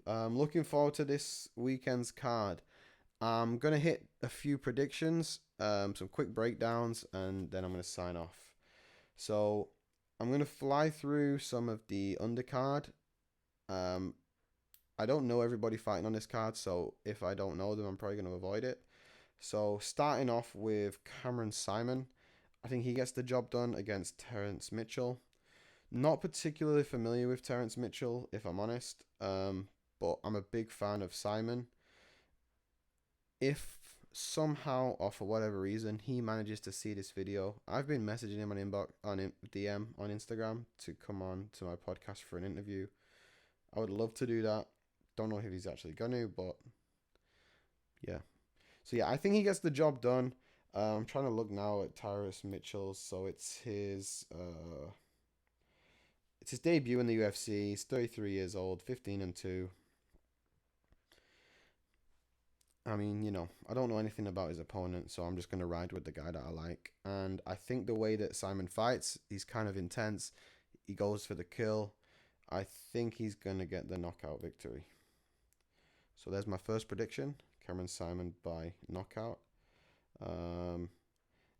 Looking forward to this weekend's card. I'm gonna hit a few predictions, some quick breakdowns, and then I'm gonna sign off. So I'm gonna fly through some of the undercard. Um, I don't know everybody fighting on this card, so if I don't know them, I'm probably gonna avoid it. So starting off with Cameron Simon, I think he gets the job done against Terrence Mitchell. Not particularly familiar with Terrence Mitchell, if I'm honest, but I'm a big fan of Simon. If somehow or for whatever reason he manages to see this video, I've been messaging him on inbox on DM on Instagram to come on to my podcast for an interview. I would love to do that. Don't know if he's actually gonna, but yeah. So yeah, I think he gets the job done. I'm trying to look now at Tyrus Mitchell. So it's his debut in the UFC. He's 33 years old, 15-2. I mean, I don't know anything about his opponent, so I'm just going to ride with the guy that I like. And I think the way that Simon fights, he's kind of intense. He goes for the kill. I think he's going to get the knockout victory. So there's my first prediction. Cameron Simon by knockout. Um,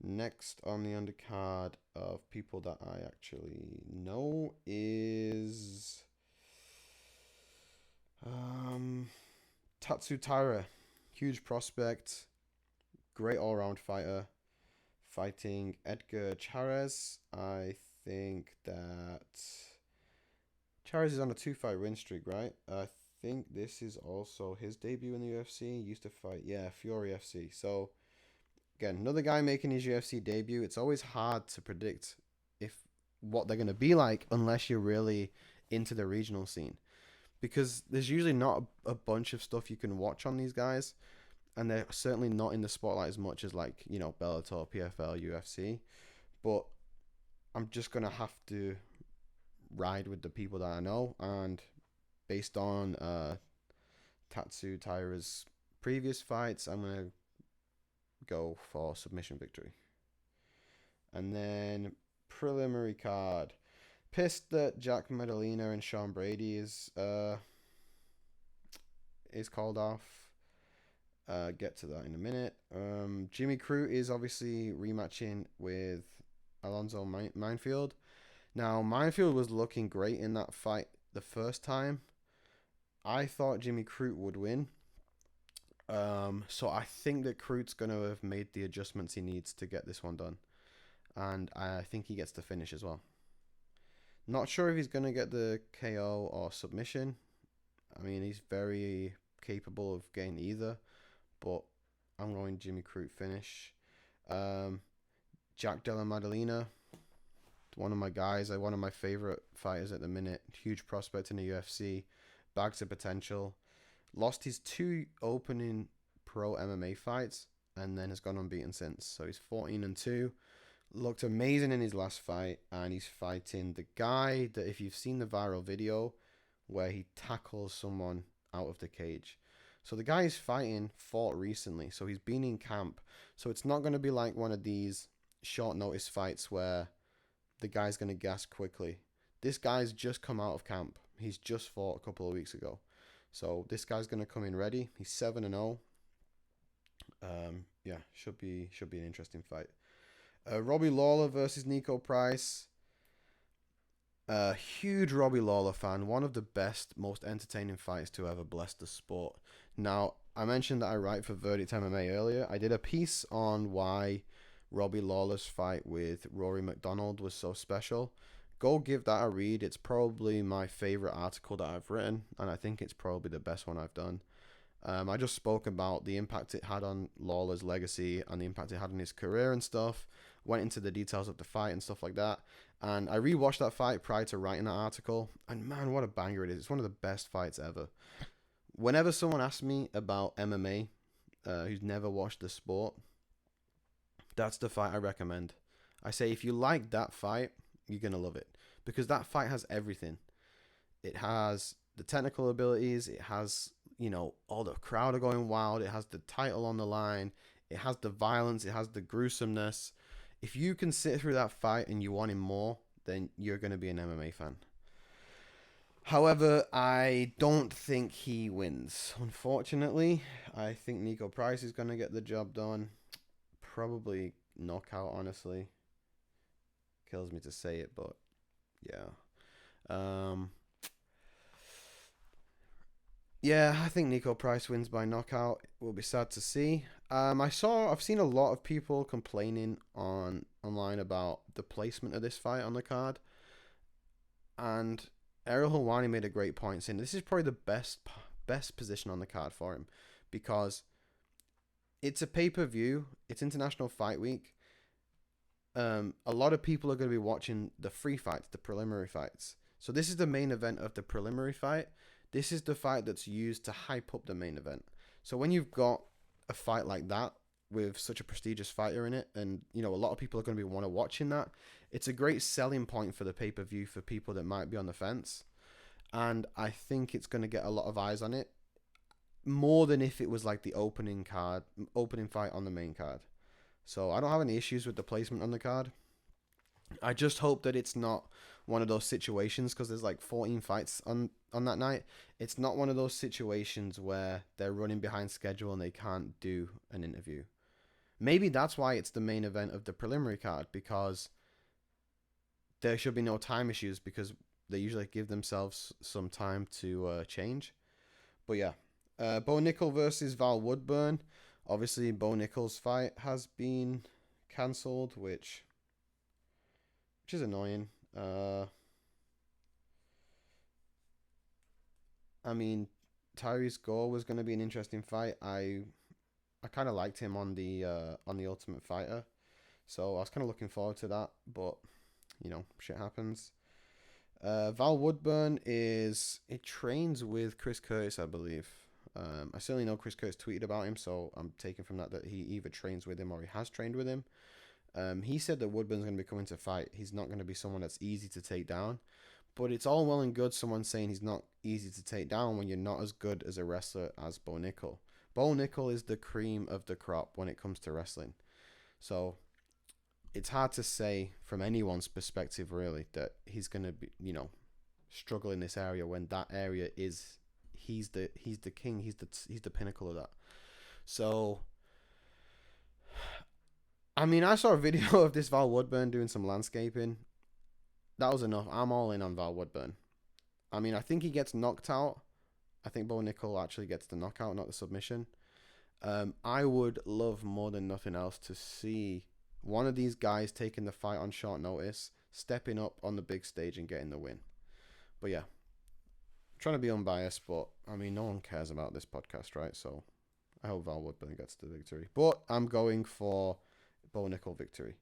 Next on the undercard of people that I actually know is Tatsu Taira. Huge prospect, great all round fighter, fighting Edgar Chairez. I think that Chairez is on a 2-fight win streak, right? I think this is also his debut in the UFC. He used to fight, yeah, Fury FC. So again, another guy making his UFC debut. It's always hard to predict if what they're gonna be like unless you're really into the regional scene, because there's usually not a bunch of stuff you can watch on these guys, and they're certainly not in the spotlight as much as like Bellator, PFL, UFC. But I'm just gonna have to ride with the people that I know, and based on Tatsu Taira's previous fights, I'm gonna go for submission victory. And then preliminary card. Pissed that Jack Medellina and Sean Brady is called off. Get to that in a minute. Jimmy Crute is obviously rematching with Alonzo Minefield. Now, Minefield was looking great in that fight the first time. I thought Jimmy Crute would win. So I think that Crute's going to have made the adjustments he needs to get this one done. And I think he gets the finish as well. Not sure if he's going to get the KO or submission. I mean, he's very capable of getting either. But I'm going Jimmy Crute finish. Jack Della Maddalena, one of my guys, one of my favorite fighters at the minute. Huge prospect in the UFC. Bags of potential. Lost his 2 opening pro MMA fights and then has gone unbeaten since. So he's 14-2. Looked amazing in his last fight, and he's fighting the guy that, if you've seen the viral video where he tackles someone out of the cage. So the guy he's fighting fought recently, so he's been in camp. So it's not going to be like one of these short notice fights where the guy's going to gas quickly. This guy's just come out of camp. He's just fought a couple of weeks ago. So this guy's going to come in ready. He's 7-0. Yeah, should be an interesting fight. Robbie Lawler versus Nico Price. Huge Robbie Lawler fan. One of the best, most entertaining fights to ever bless the sport. Now, I mentioned that I write for Verdict MMA earlier. I did a piece on why Robbie Lawler's fight with Rory McDonald was so special. Go give that a read. It's probably my favorite article that I've written, and I think it's probably the best one I've done. I just spoke about the impact it had on Lawler's legacy and the impact it had on his career and stuff. Went into the details of the fight and stuff like that. And I rewatched that fight prior to writing that article. And man, what a banger it is. It's one of the best fights ever. Whenever someone asks me about MMA, who's never watched the sport, that's the fight I recommend. I say, if you like that fight, you're going to love it. Because that fight has everything. It has the technical abilities. It has, all the crowd are going wild. It has the title on the line. It has the violence. It has the gruesomeness. If you can sit through that fight and you want him more, then you're going to be an MMA fan. However, I don't think he wins. Unfortunately, I think Nico Price is going to get the job done. Probably knockout, honestly. Kills me to say it, but yeah. Um, yeah, I think Nico Price wins by knockout. It will be sad to see. I've seen a lot of people complaining online about the placement of this fight on the card, and Ariel Helwani made a great point saying this is probably the best position on the card for him because it's a pay per view. It's International Fight Week. A lot of people are going to be watching the free fights, the preliminary fights. So this is the main event of the preliminary fight. This is the fight that's used to hype up the main event. So when you've got a fight like that with such a prestigious fighter in it, and a lot of people are going to be watching that, it's a great selling point for the pay per view for people that might be on the fence. And I think it's going to get a lot of eyes on it more than if it was like the opening fight on the main card. So I don't have any issues with the placement on the card. I just hope that it's not one of those situations because there's like 14 fights on that night. It's not one of those situations where they're running behind schedule and they can't do an interview. Maybe that's why it's the main event of the preliminary card because there should be no time issues because they usually give themselves some time to change. But yeah, Bo Nickel versus Val Woodburn. Obviously, Bo Nickel's fight has been cancelled, which is annoying. I mean, Tyrese Gore was going to be an interesting fight. I kind of liked him on the Ultimate Fighter, so I was kind of looking forward to that. But shit happens. Val Woodburn it trains with Chris Curtis, I believe. I certainly know Chris Curtis tweeted about him, so I'm taking from that he either trains with him or he has trained with him. He said that Woodburn's going to be coming to fight. He's not going to be someone that's easy to take down. But it's all well and good someone saying he's not easy to take down when you're not as good as a wrestler as Bo Nickel. Bo Nickel is the cream of the crop when it comes to wrestling. So it's hard to say from anyone's perspective, really, that he's going to be, struggle in this area when that area is he's the king, he's the pinnacle of that. So I mean, I saw a video of this Val Woodburn doing some landscaping. That was enough. I'm all in on Val Woodburn. I mean, I think he gets knocked out. I think Bo Nickel actually gets the knockout, not the submission. I would love more than nothing else to see one of these guys taking the fight on short notice, stepping up on the big stage and getting the win. But yeah, I'm trying to be unbiased, but I mean, no one cares about this podcast, right? So I hope Val Woodburn gets the victory. But I'm going for Bo Nickel victory.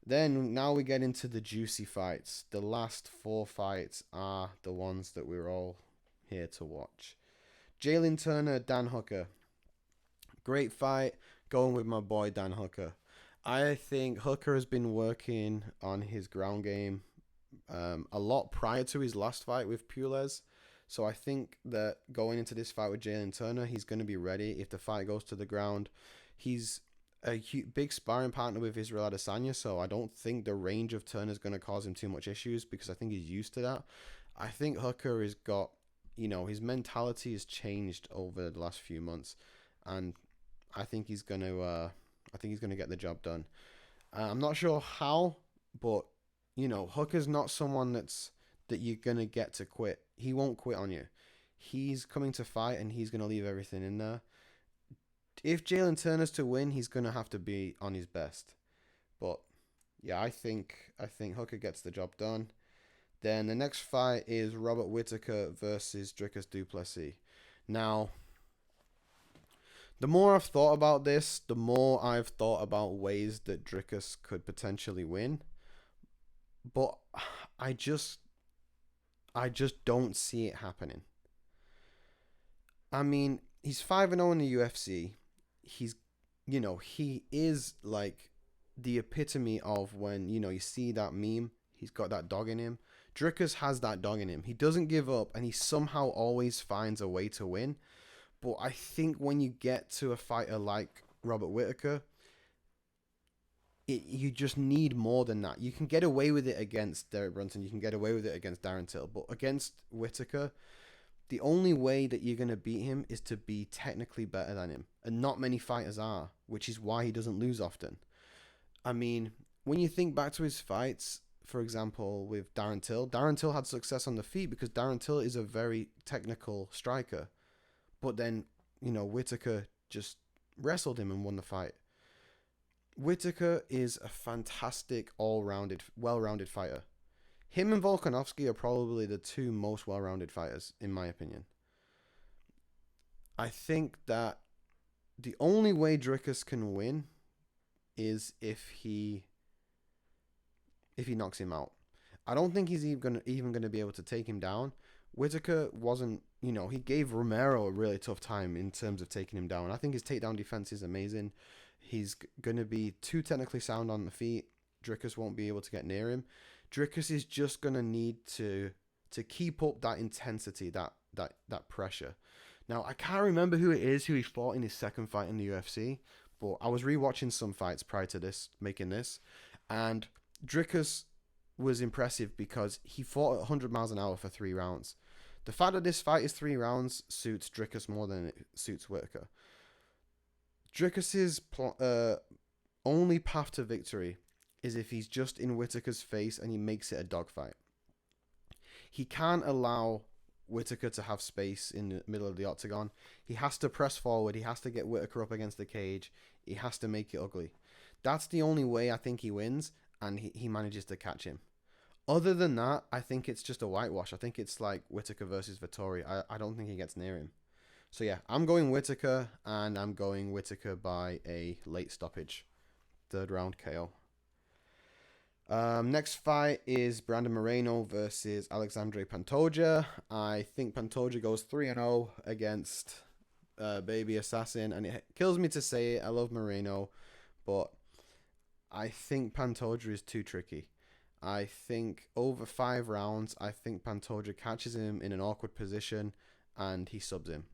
Then now we get into the juicy fights. The last 4 fights are the ones that we're all here to watch. Jalen Turner, Dan Hooker. Great fight. Going with my boy Dan Hooker. I think Hooker has been working on his ground game a lot prior to his last fight with Pules. So I think that going into this fight with Jalen Turner, he's going to be ready if the fight goes to the ground. He's a big sparring partner with Israel Adesanya, so I don't think the range of Turner is going to cause him too much issues because I think he's used to that. I think Hooker has got, his mentality has changed over the last few months, and I think he's going to, get the job done. I'm not sure how, but Hooker's not someone that you're going to get to quit. He won't quit on you. He's coming to fight, and he's going to leave everything in there. If Jalen Turner's to win, he's going to have to be on his best. But yeah, I think Hooker gets the job done. Then the next fight is Robert Whittaker versus Dricus du Plessis. Now, the more I've thought about this, the more I've thought about ways that Dricus could potentially win. But I just don't see it happening. I mean, he's 5-0 in the UFC. He's, he is like the epitome of when, you see that meme, he's got that dog in him. Dricus has that dog in him. He doesn't give up, and he somehow always finds a way to win. But I think when you get to a fighter like Robert Whittaker, you just need more than that. You can get away with it against Derek Brunson. You can get away with it against Darren Till. But against Whittaker, the only way that you're going to beat him is to be technically better than him. And not many fighters are, which is why he doesn't lose often. I mean, when you think back to his fights, for example, with Darren Till had success on the feet because Darren Till is a very technical striker. But then, Whittaker just wrestled him and won the fight. Whittaker is a fantastic, all-rounded, well-rounded fighter. Him and Volkanovski are probably the two most well-rounded fighters, in my opinion. I think that the only way Dricus can win is if he knocks him out. I don't think he's even gonna be able to take him down. Whittaker wasn't, he gave Romero a really tough time in terms of taking him down. I think his takedown defense is amazing. He's going to be too technically sound on the feet. Dricus won't be able to get near him. Dricus is just going to need to keep up that intensity, that pressure. Now, I can't remember who it is who he fought in his second fight in the UFC, but I was rewatching some fights prior to making this, and Dricus was impressive because he fought at 100 miles an hour for 3 rounds. The fact that this fight is 3 rounds suits Dricus more than it suits Whittaker. Dricus's only path to victory is if he's just in Whittaker's face and he makes it a dogfight. He can't allow Whittaker to have space in the middle of the octagon. He has to press forward. He has to get Whittaker up against the cage. He has to make it ugly. That's the only way I think he wins, and he manages to catch him. Other than that, I think it's just a whitewash. I think it's like Whittaker versus Vettori. I don't think he gets near him. So yeah, I'm going Whittaker, and I'm going Whittaker by a late stoppage. 3rd round KO. Next fight is Brandon Moreno versus Alexandre Pantoja. I think Pantoja goes 3-0 against Baby Assassin, and it kills me to say it. I love Moreno, but I think Pantoja is too tricky. I think over 5 rounds, I think Pantoja catches him in an awkward position, and he subs him.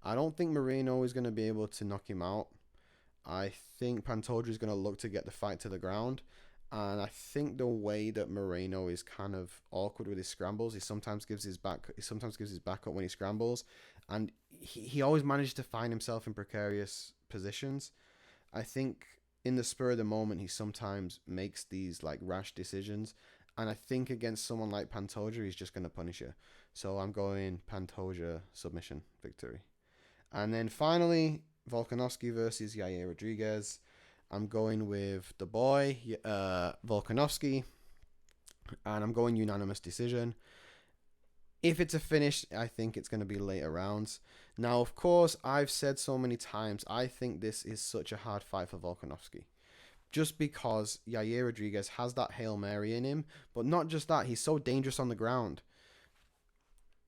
I don't think Moreno is going to be able to knock him out. I think Pantoja is going to look to get the fight to the ground. And I think the way that Moreno is kind of awkward with his scrambles, he sometimes gives his back up when he scrambles. And he always manages to find himself in precarious positions. I think in the spur of the moment, he sometimes makes these like rash decisions. And I think against someone like Pantoja, he's just going to punish you. So I'm going Pantoja submission victory. And then finally, Volkanovski versus Yair Rodriguez. I'm going with the boy, Volkanovski. And I'm going unanimous decision. If it's a finish, I think it's going to be later rounds. Now, of course, I've said so many times, I think this is such a hard fight for Volkanovski. Just because Yair Rodriguez has that Hail Mary in him. But not just that, he's so dangerous on the ground.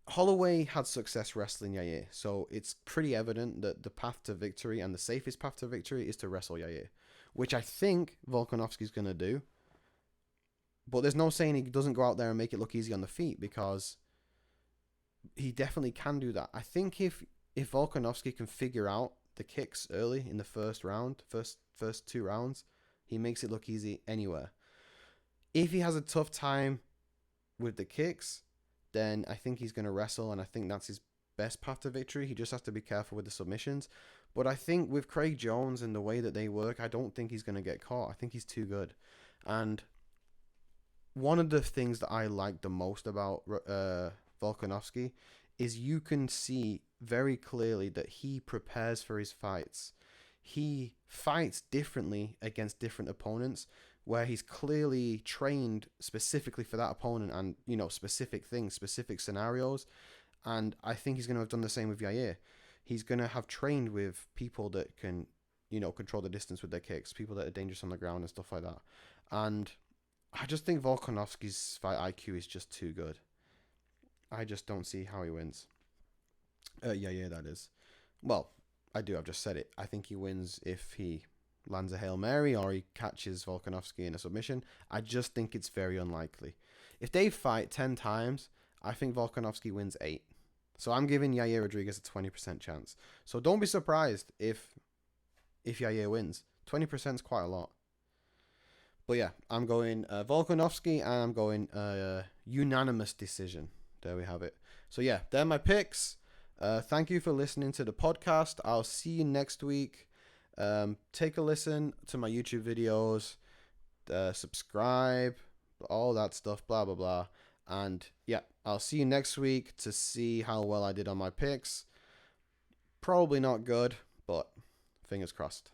Holloway had success wrestling Yair, so it's pretty evident that the path to victory and the safest path to victory is to wrestle Yair, which I think Volkanovski's going to do. But there's no saying he doesn't go out there and make it look easy on the feet, because he definitely can do that. I think if Volkanovski can figure out the kicks early in the first 2 rounds, he makes it look easy anywhere. If he has a tough time with the kicks, then I think he's going to wrestle, and I think that's his best path to victory. He just has to be careful with the submissions. But I think with Craig Jones and the way that they work, I don't think he's going to get caught. I think he's too good. And one of the things that I like the most about Volkanovski is you can see very clearly that he prepares for his fights. He fights differently against different opponents, where he's clearly trained specifically for that opponent and, specific things, specific scenarios. And I think he's going to have done the same with Yair. He's going to have trained with people that can, control the distance with their kicks, people that are dangerous on the ground and stuff like that. And I just think Volkanovski's fight IQ is just too good. I just don't see how he wins. Yair, that is. Well, I do. I've just said it. I think he wins if he lands a Hail Mary or he catches Volkanovski in a submission. I just think it's very unlikely. If they fight 10 times, I think Volkanovski wins 8. So I'm giving Yair Rodriguez a 20% chance. So don't be surprised if Yair wins. 20% is quite a lot. But yeah, I'm going Volkanovski, and I'm going unanimous decision. There we have it. So yeah, they're my picks. Thank you for listening to the podcast. I'll see you next week. Take a listen to my YouTube videos, subscribe, all that stuff, blah, blah, blah. And yeah, I'll see you next week to see how well I did on my picks. Probably not good, but fingers crossed.